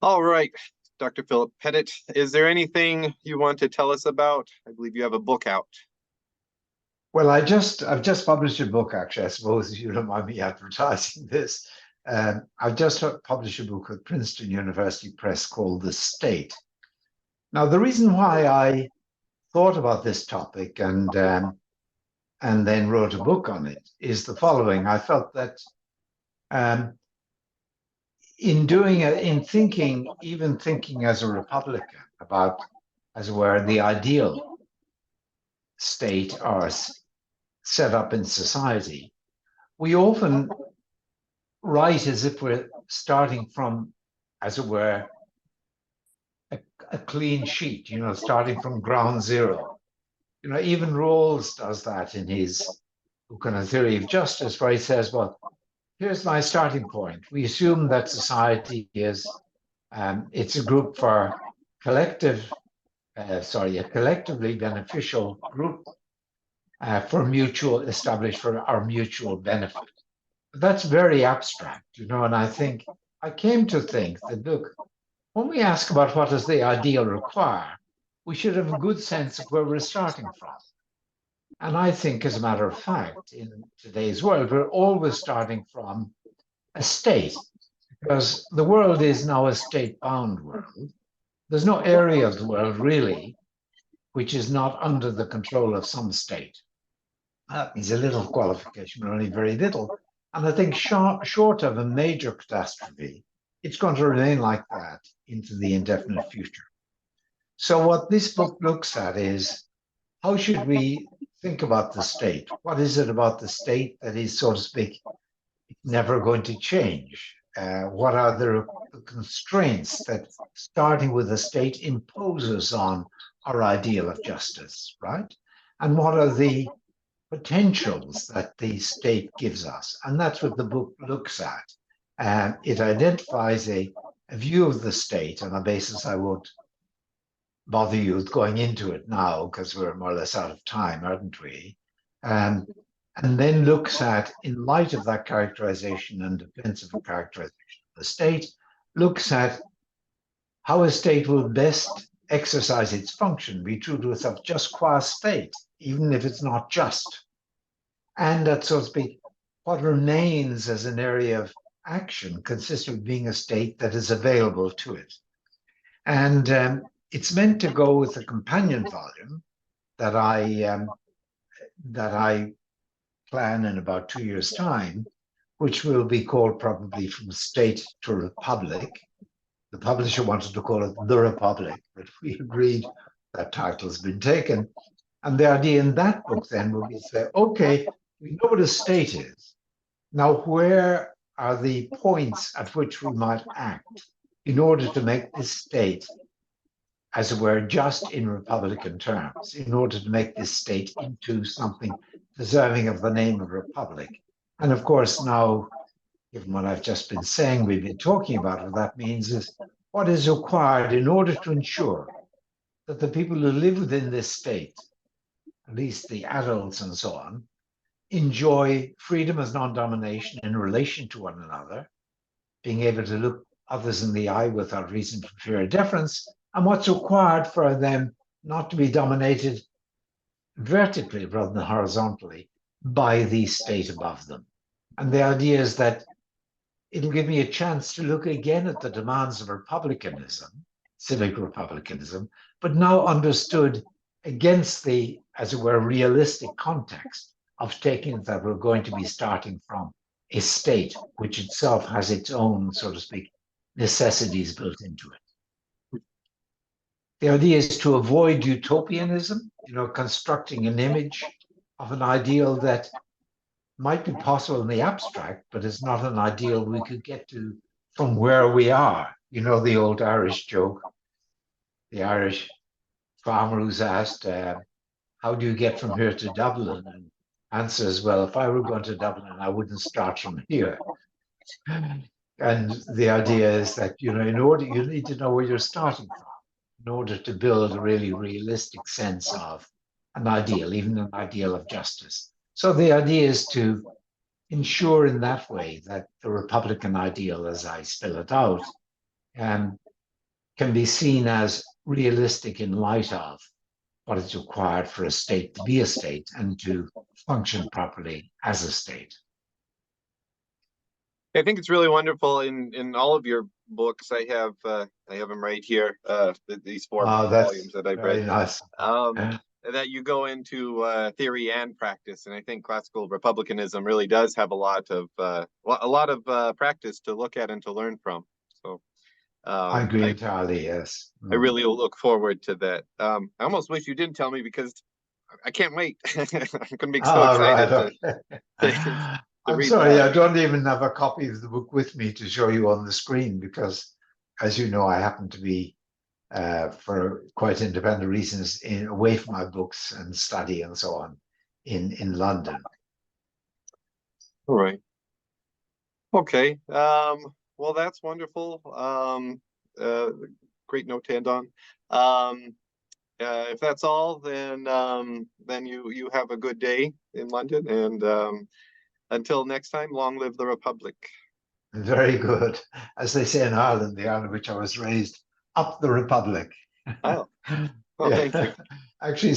All right, Dr. Philip Pettit, is there anything you want to tell us about? I believe you have a book out. Well, I've just published a book, actually. I suppose you don't mind me advertising this. I've just published a book with Princeton University Press called The State. Now, the reason why I thought about this topic and then wrote a book on it is the following. I felt that um, in thinking, even thinking as a Republican about, as it were, the ideal state or set up in society, we often write as if we're starting from, as it were, a, a clean sheet, starting from ground zero. Even Rawls does that in his book on a theory of justice, where he says, well, here's my starting point. We assume that society is, it's a group for a collectively beneficial group established for our mutual benefit. That's very abstract, and I came to think that, look, when we ask about what does the ideal require, we should have a good sense of where we're starting from. And I think, as a matter of fact, in today's world, we're always starting from a state, because the world is now a state-bound world. There's no area of the world, really, which is not under the control of some state. That means a little qualification, but only very little. And I think short of a major catastrophe, it's going to remain like that into the indefinite future. So what this book looks at is, how should we think about the state? What is it about the state that is, so to speak, never going to change? What are the constraints that starting with the state imposes on our ideal of justice, right? And what are the potentials that the state gives us? And that's what the book looks at. It identifies a view of the state on a basis I won't bother you with going into it now, because we're more or less out of time, aren't we? And then looks at, in light of that characterization and defensive characterization of the state, looks at how a state will best exercise its function, be true to itself just qua state, even if it's not just. And that, so to speak, what remains as an area of action consists of being a state that is available to it. And it's meant to go with a companion volume that I plan in about 2 years' time, which will be called probably From State to Republic. The publisher wanted to call it The Republic, but we agreed that title has been taken. And the idea in that book then will be to say, okay, we know what a state is. Now, where are the points at which we might act in order to make this state, as it were, just in Republican terms, in order to make this state into something deserving of the name of republic? And of course, now, given what I've just been saying, we've been talking about what that means is what is required in order to ensure that the people who live within this state, at least the adults and so on, enjoy freedom as non-domination in relation to one another, being able to look others in the eye without reason for fear or deference, and what's required for them not to be dominated vertically rather than horizontally by the state above them. And the idea is that it'll give me a chance to look again at the demands of republicanism, civic republicanism, but now understood against the, as it were, realistic context of taking that we're going to be starting from a state which itself has its own, so to speak, necessities built into it. The idea is to avoid utopianism, constructing an image of an ideal that might be possible in the abstract, but it's not an ideal we could get to from where we are. The old Irish joke, the Irish farmer who's asked, how do you get from here to Dublin? And answers, well, if I were going to Dublin, I wouldn't start from here. And the idea is that, in order, you need to know where you're starting from in order to build a really realistic sense of an ideal, even an ideal of justice. So the idea is to ensure in that way that the Republican ideal, as I spell it out, can be seen as realistic in light of what is required for a state to be a state and to function properly as a state. I think it's really wonderful in all of your books. I have them right here. These four Oh, volumes that's that I've very read. nice. That you go into theory and practice, and I think classical republicanism really does have a lot of practice to look at and to learn from. So I agree I entirely, yes. I really look forward to that. I almost wish you didn't tell me because I can't wait. I'm going to be so All right, excited okay. to I'm read sorry, I that. don't even have a copy of the book with me to show you on the screen because, as you know, I happen to be, for quite independent reasons, away from my books and study and so on in London. All right. Okay. Well, that's wonderful. Great note to end on. If that's all, then you have a good day in London, and until next time, long live the Republic. Very good. As they say in Ireland, the island which I was raised, up the Republic. Oh, well, thank Yeah, you. actually,